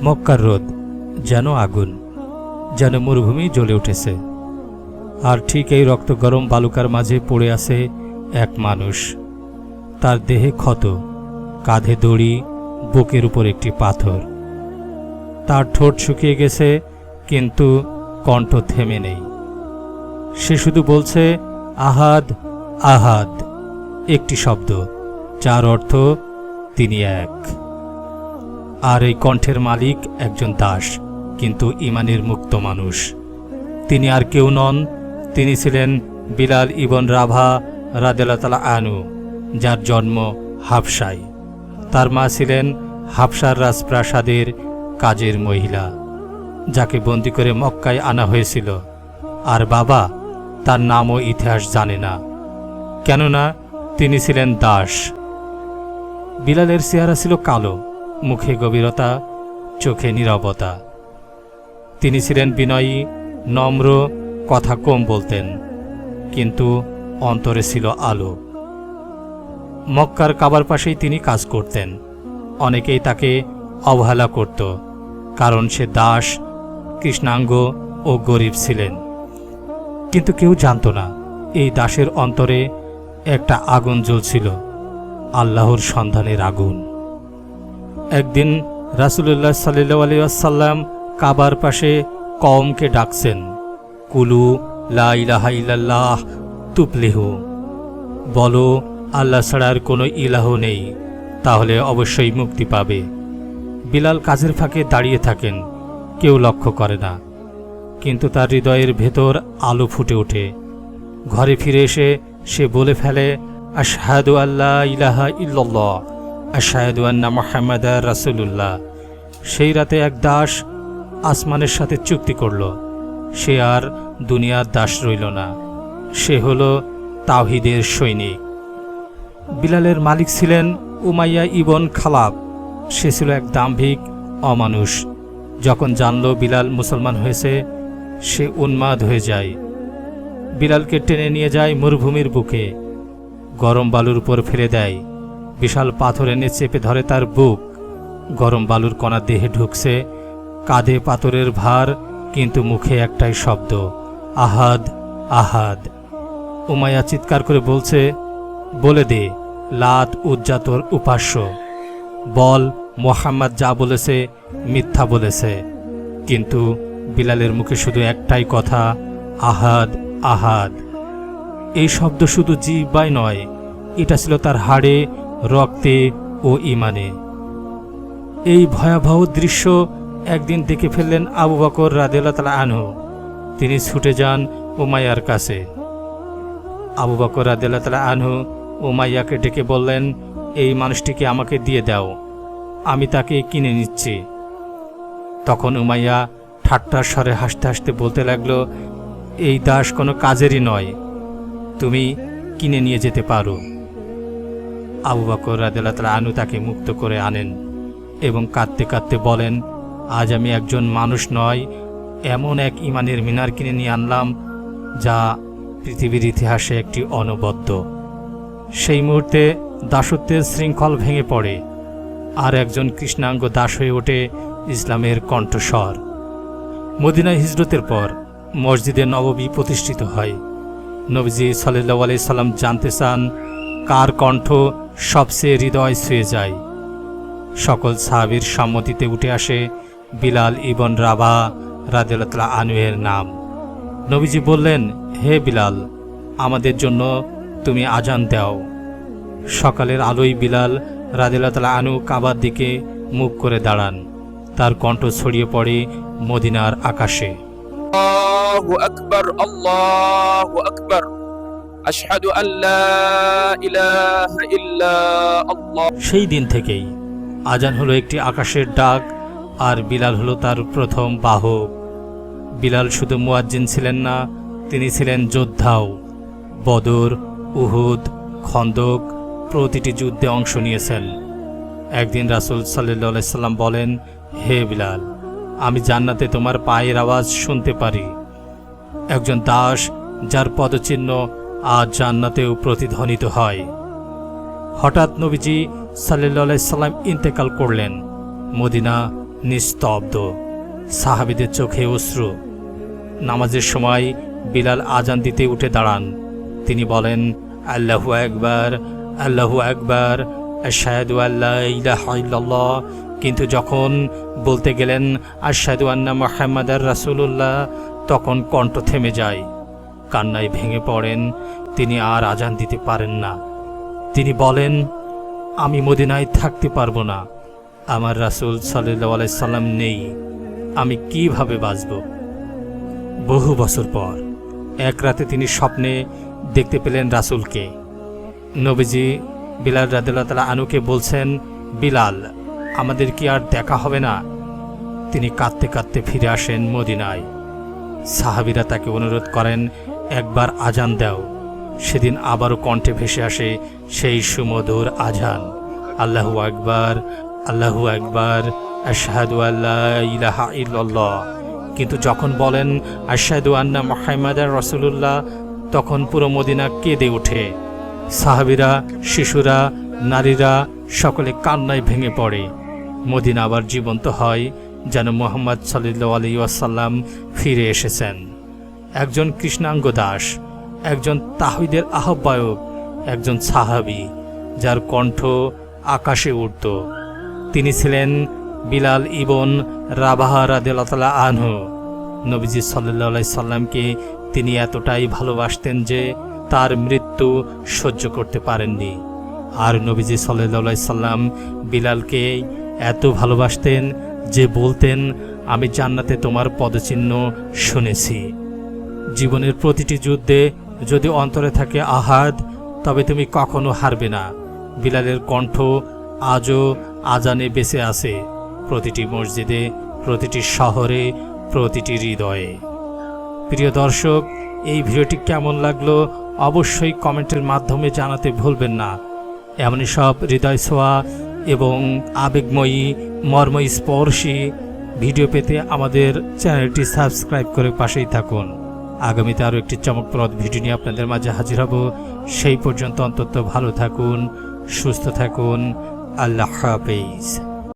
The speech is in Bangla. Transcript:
মক্কার রোদ যেন আগুন, যেন মরুভূমি জ্বলে উঠেছে। আর ঠিক এই রক্ত গরম বালুকার মাঝে পড়ে আছে এক মানুষ। তার দেহে ক্ষত, কাঁধে দড়ি, বুকের উপর একটি পাথর। তার ঠোঁট শুকিয়ে গেছে, কিন্তু কণ্ঠ থেমে নেই। সে শুধু বলছে, আহাদ, আহাদ, একটি শব্দ যার অর্থ তিনি এক। আর এই কণ্ঠের মালিক একজন দাস, কিন্তু ঈমানের মুক্ত মানুষ। তিনি আর কেউ নন, তিনি ছিলেন বিলাল ইবন রাভা রাদিয়াল্লাহু তাআলা আনহু, যার জন্ম হাবশায়। তার মা ছিলেন হাবশার রাজপ্রাসাদের কাজের মহিলা, যাকে বন্দী করে মক্কায় আনা হয়েছিল। আর বাবা তার নাম ও ইতিহাস জানে না, কেননা তিনি ছিলেন দাস। বিলালের চেহারা ছিল কালো, মুখে গভীরতা, চোখে নীরবতা। তিনি ছিলেন বিনয়ী, নম্র, কথা কম বলতেন, কিন্তু অন্তরে ছিল আলো। মক্কার কাবার পাশেই তিনি কাজ করতেন। অনেকেই তাকে অবহেলা করত, কারণ সে দাস, কৃষ্ণাঙ্গ ও গরিব ছিলেন। কিন্তু কেউ জানত না এই দাসের অন্তরে একটা আগুন জ্বলছিল, আল্লাহর সন্ধানের আগুন। একদিন রাসূলুল্লাহ সাল্লাল্লাহু আলাইহি ওয়াসাল্লাম কাবার পাশে কওমকে ডাকছেন, কুলু লা ইলাহা ইল্লাল্লাহ তুফলিহু, বলো আল্লাহ ছাড়ার কোনো ইলাহ নেই, তাহলে অবশ্যই মুক্তি পাবে। বিলাল কাজের ফাঁকে দাঁড়িয়ে থাকেন, কেউ লক্ষ্য করে না, কিন্তু তার হৃদয়ের ভেতর আলো ফুটে ওঠে। ঘরে ফিরে এসে সে বলে ফেলে, আশহাদু আল্লা ইলাহা ইল্লাল্লাহ, আশহাদু আন্না মুহাম্মাদার রাসূলুল্লাহ। সেই রাতে এক দাস আসমানের সাথে চুক্তি করল, সে আর দুনিয়ার দাস রইল না, সে হল তাওহীদের সৈনিক। বিলালের মালিক ছিলেন উমাইয়া ইবন খালাব। সে ছিল এক দাম্ভিক অমানুষ। যখন জানল বিলাল মুসলমান হয়েছে, সে উন্মাদ হয়ে যায়। বিলালকে টেনে নিয়ে যায় মরুভূমির বুকে, গরম বালুর উপর ফেলে দেয়। বিশাল পাথর এনে চেপে ধরে তার বুক। গরম বালুর কণা দেহে ঢুকছে, কাঁধে পাথরের ভার, কিন্তু মুখে একটাই শব্দ, আহাদ, আহাদ। উমাইয়া চিৎকার করে বলছে, বলে দে লাত উজ্জা তোর উপাস্য, বল মুহাম্মদ যা বলেছে মিথ্যা বলেছে। কিন্তু বিলালের মুখে শুধু একটাই কথা, আহাদ, আহাদ। এই শব্দ শুধু জিহ্বায় নয়, এটা ছিল তার হাড়ে, রক্তে ও ঈমানে। এই ভয়াবহ দৃশ্য একদিন দেখে ফেললেন আবু বকর রাদিয়াল্লাহু তাআলা আনহু। তিনি ছুটে যান উমাইয়ার কাছে। আবু বকর রাদিয়াল্লাহু তাআলা আনহু উমাইয়াকে ডেকে বললেন, এই মানুষটিকে আমাকে দিয়ে দাও, আমি তাকে কিনে নিচ্ছি। তখন উমাইয়া ঠাট্টার স্বরে হাসতে হাসতে বলতে লাগলো, এই দাস কোনো কাজেরই নয়, তুমি কিনে নিয়ে যেতে পারো। আবু বকর রাদিয়াল্লাহু তাআলা আনহু তাকে মুক্ত করে আনেন এবং কাঁদতে কাঁদতে বলেন, আজ আমি একজন মানুষ নয়, এমন এক ঈমানের মিনার কিনে নিয়ে আনলাম যা পৃথিবীর ইতিহাসে একটি অনবদ্য। সেই মুহূর্তে দাসত্বের শৃঙ্খল ভেঙে পড়ে, আর একজন কৃষ্ণাঙ্গ দাস হয়ে ওঠে ইসলামের কণ্ঠস্বর। মদিনায় হিজরতের পর মসজিদে নববী প্রতিষ্ঠিত হয়। নবীজি সাল্লাল্লাহু আলাইহি সাল্লাম জানতে চান, কার কণ্ঠ সবচেয়ে হৃদয় ছুঁয়ে যায়। সকল সাহাবীর সম্মতিতে উঠে আসে বিলাল ইবন রাভা রাদিয়াল্লাহু তাআলা আনহু এর নাম। নবীজি বললেন, হে বিলাল, আমাদের জন্য তুমি আজান দাও। সকালের আলোয় বিলাল রাদিয়াল্লাহু তাআলা আনহু কাবার দিকে মুখ করে দাঁড়ান। তার কণ্ঠ ছড়িয়ে পড়ে মদিনার আকাশে। আল্লাহু আকবার, আল্লাহু আকবার, আশহাদু আল্লা ইলাহা ইল্লা আল্লাহ। সেই দিন থেকেই আজান হলো একটি আকাশের ডাক, আর বিলাল হলো তার প্রথম বাহক। বিলাল শুধু মুয়াজ্জিন ছিলেন না, তিনি ছিলেন যোদ্ধাও। বদর, উহুদ, খন্দক প্রতিটি যুদ্ধে অংশ নিয়েছেন। একদিন রাসূল সাল্লাল্লাহু আলাইহি সাল্লাম বলেন, হে বিলাল, আমি জান্নাতে তোমার পায়ের আওয়াজ শুনতে পারি। একজন দাস যার পদচিহ্ন আজ জান্নাতেও প্রতিধ্বনিত হয়। হঠাৎ নবীজি সাল্লাল্লাহু আলাইহি সাল্লাম ইন্তেকাল করলেন। মদিনা নিস্তব্ধ, সাহাবীদের চোখে অশ্রু। নামাজের সময় বিলাল আজান দিতে উঠে দাঁড়ান। তিনি বলেন, আল্লাহু আকবার, আল্লাহু আকবার, আশহাদু আল্লা ইলাহা ইল্লাল্লাহ। কিন্তু যখন বলতে গেলেন আশহাদু আন্না মুহাম্মাদার রাসূলুল্লাহ, তখন কণ্ঠ থেমে যায়, কান্নায় ভেঙে পড়েন। তিনি আর আজান দিতে পারেন না। তিনি বলেন, আমি মদিনায় থাকতে পারবো না, আমার রাসূল সাল্লাল্লাহু আলাইহি সাল্লাম নেই, আমি কিভাবে বাঁচব। বহু বছর পর এক রাতে তিনি স্বপ্নে দেখতে পেলেন রাসূলকে। নবীজি বিলাল রাদিয়াল্লাহু তাআলা আনহুকে বলছেন, বিলাল, আমাদের কি আর দেখা হবে না? তিনি কাঁদতে কাঁদতে ফিরে আসেন মদিনায়। সাহাবীরা তাকে অনুরোধ করেন, একবার আজান দাও। সেদিন আবারও কণ্ঠে ভেসে আসে সেই সুমধুর আজান, আল্লাহু আকবার, আল্লাহু আকবার, আশহাদু আল্লা ইলাহা ইল্লাল্লাহ। কিন্তু যখন বলেন আশহাদু আন্না মুহাম্মাদার রাসূলুল্লাহ, তখন পুরো মদিনা কেঁদে ওঠে। সাহাবীরা, শিশুরা, নারীরা সকলে কান্নায় ভেঙে পড়ে। মদিনা আবার জীবন্ত হয়, যেন মুহাম্মদ সাল্লাল্লাহু আলাইহি ওয়াসাল্লাম ফিরে এসেছেন। একজন কৃষ্ণাঙ্গ দাস, একজন তাওহীদের আহ্বায়ক, একজন সাহাবী যার কণ্ঠ আকাশে উঠত। তিনি ছিলেন বিলাল ইবন রাবাহ রাদিয়াল্লাহু তাআলা আনহু। নবীজি সাল্লাল্লাহু আলাইহি সাল্লামকে তিনি এতটাই ভালোবাসতেন যে তার মৃত্যু সহ্য করতে পারেননি। আর নবীজি সাল্লাল্লাহু আলাইহি সাল্লাম বিলালকে এত ভালোবাসতেন যে বলতেন, আমি জান্নাতে তোমার পদচিহ্ন শুনেছি। জীবনের প্রতিটি যুদ্ধে যদি অন্তরে থাকে আহাদ, তবে তুমি কখনো হারবে না। বিলালের কণ্ঠ আজও আজানে বেঁচে আছে, প্রতিটি মসজিদে, প্রতিটি শহরে, প্রতিটি হৃদয়ে। প্রিয় দর্শক, এই ভিডিওটি কেমন লাগলো অবশ্যই কমেন্টের মাধ্যমে জানাতে ভুলবেন না। এমনই সব হৃদয় ছোঁয়া এবং আবেগময়ী, মর্মস্পর্শী ভিডিও পেতে আমাদের চ্যানেলটি সাবস্ক্রাইব করে পাশেই থাকুন। আগামীতে আরও একটি চমকপ্রদ ভিডিও নিয়ে আপনাদের মাঝে হাজির হব। সেই পর্যন্ত অন্তত ভালো থাকুন, সুস্থ থাকুন। আল্লাহ হাফেজ।